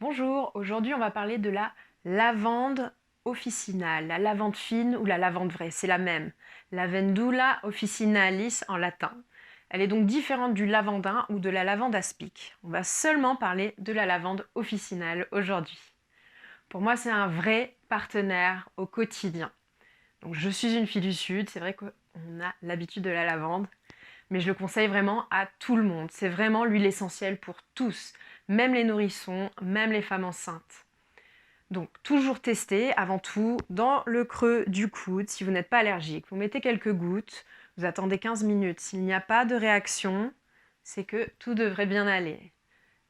Bonjour, aujourd'hui on va parler de la lavande officinale, la lavande fine ou la lavande vraie, c'est la même. Lavandula officinalis en latin. Elle est donc différente du lavandin ou de la lavande aspic. On va seulement parler de la lavande officinale aujourd'hui. Pour moi, c'est un vrai partenaire au quotidien. Donc je suis une fille du Sud, c'est vrai qu'on a l'habitude de la lavande, mais je le conseille vraiment à tout le monde. C'est vraiment l'huile essentielle pour tous, même les nourrissons, même les femmes enceintes. Donc toujours tester avant tout dans le creux du coude si vous n'êtes pas allergique. Vous mettez quelques gouttes, vous attendez 15 minutes. S'il n'y a pas de réaction, c'est que tout devrait bien aller.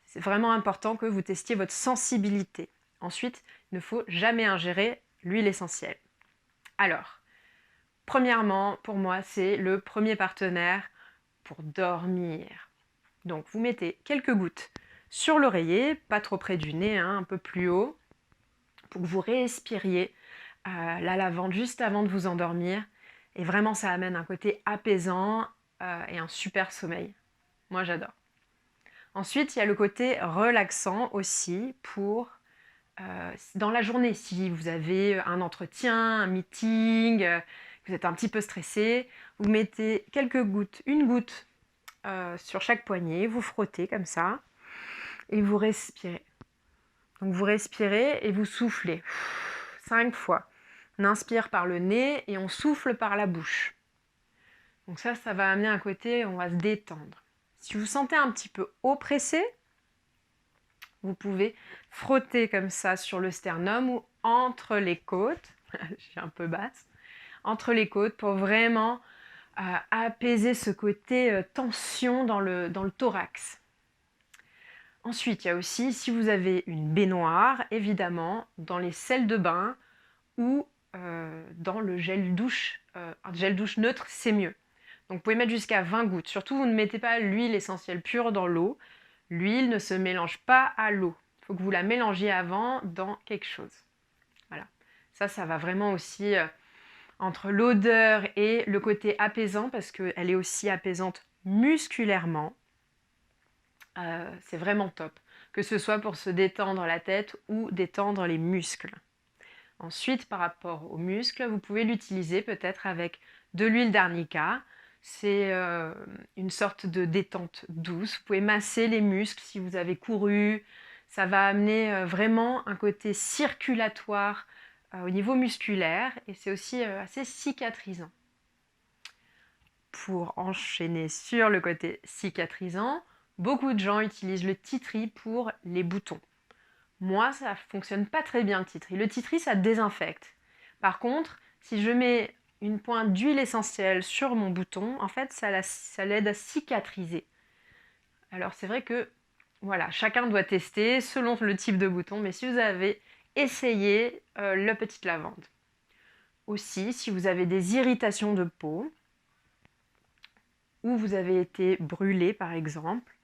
C'est vraiment important que vous testiez votre sensibilité. Ensuite, il ne faut jamais ingérer l'huile essentielle. Alors, premièrement, pour moi, c'est le premier partenaire pour dormir. Donc vous mettez quelques gouttes sur l'oreiller, pas trop près du nez, un peu plus haut, pour que vous respiriez la lavande juste avant de vous endormir. Et vraiment, ça amène un côté apaisant et un super sommeil. Moi, j'adore. Ensuite, il y a le côté relaxant aussi pour dans la journée. Si vous avez un entretien, un meeting, vous êtes un petit peu stressé, vous mettez quelques gouttes, une goutte sur chaque poignet, vous frottez comme ça et vous respirez. Donc vous respirez et vous soufflez 5 fois. On inspire par le nez et on souffle par la bouche. Donc ça va amener un côté, on va se détendre. Si vous sentez un petit peu oppressé, vous pouvez frotter comme ça sur le sternum ou entre les côtes. Je suis un peu basse. Entre les côtes pour vraiment apaiser ce côté tension dans le thorax. Ensuite, il y a aussi, si vous avez une baignoire, évidemment, dans les sels de bain ou dans le gel douche. Un gel douche neutre, c'est mieux. Donc vous pouvez mettre jusqu'à 20 gouttes. Surtout, vous ne mettez pas l'huile essentielle pure dans l'eau. L'huile ne se mélange pas à l'eau. Il faut que vous la mélangiez avant dans quelque chose. Voilà. Ça va vraiment aussi entre l'odeur et le côté apaisant, parce qu'elle est aussi apaisante musculairement. C'est vraiment top, que ce soit pour se détendre la tête ou détendre les muscles. Ensuite, par rapport aux muscles, vous pouvez l'utiliser peut-être avec de l'huile d'arnica. C'est une sorte de détente douce. Vous pouvez masser les muscles si vous avez couru. Ça va amener vraiment un côté circulatoire au niveau musculaire et c'est aussi assez cicatrisant. Pour enchaîner sur le côté cicatrisant, beaucoup de gens utilisent le titri pour les boutons. Moi, ça fonctionne pas très bien le titri. Le titri, ça désinfecte. Par contre, si je mets une pointe d'huile essentielle sur mon bouton, en fait, ça l'aide à cicatriser. Alors c'est vrai que, voilà, chacun doit tester selon le type de bouton, mais si vous avez essayé la petite lavande. Aussi, si vous avez des irritations de peau, ou vous avez été brûlé par exemple,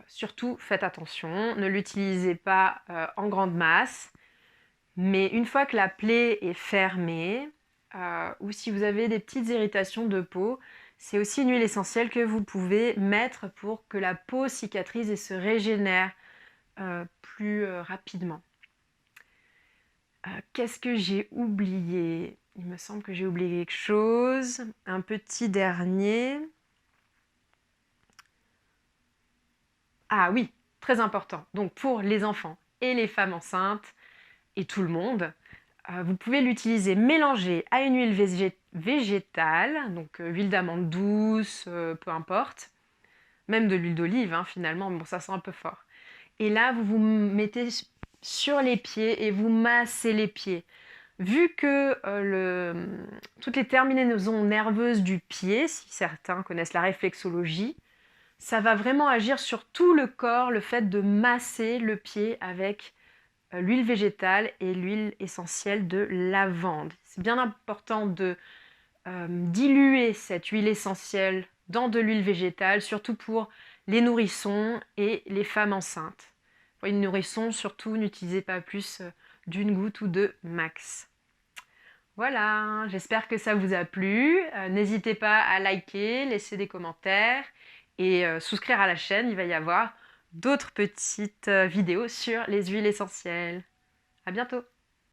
surtout faites attention, ne l'utilisez pas en grande masse, mais une fois que la plaie est fermée, ou si vous avez des petites irritations de peau, c'est aussi une huile essentielle que vous pouvez mettre pour que la peau cicatrise et se régénère plus rapidement. Qu'est-ce que j'ai oublié? Il me semble que j'ai oublié quelque chose. Un petit dernier. Ah oui, très important. Donc pour les enfants et les femmes enceintes et tout le monde, vous pouvez l'utiliser mélangé à une huile végétale, donc huile d'amande douce, peu importe, même de l'huile d'olive finalement, mais bon ça sent un peu fort. Et là vous vous mettez sur les pieds et vous massez les pieds. Vu que toutes les terminaisons nerveuses du pied, si certains connaissent la réflexologie, ça va vraiment agir sur tout le corps, le fait de masser le pied avec l'huile végétale et l'huile essentielle de lavande. C'est bien important de diluer cette huile essentielle dans de l'huile végétale, surtout pour les nourrissons et les femmes enceintes. Pour les nourrissons, surtout, n'utilisez pas plus d'une goutte ou deux max. Voilà, j'espère que ça vous a plu. N'hésitez pas à liker, laisser des commentaires et souscrire à la chaîne. Il va y avoir d'autres petites vidéos sur les huiles essentielles. À bientôt!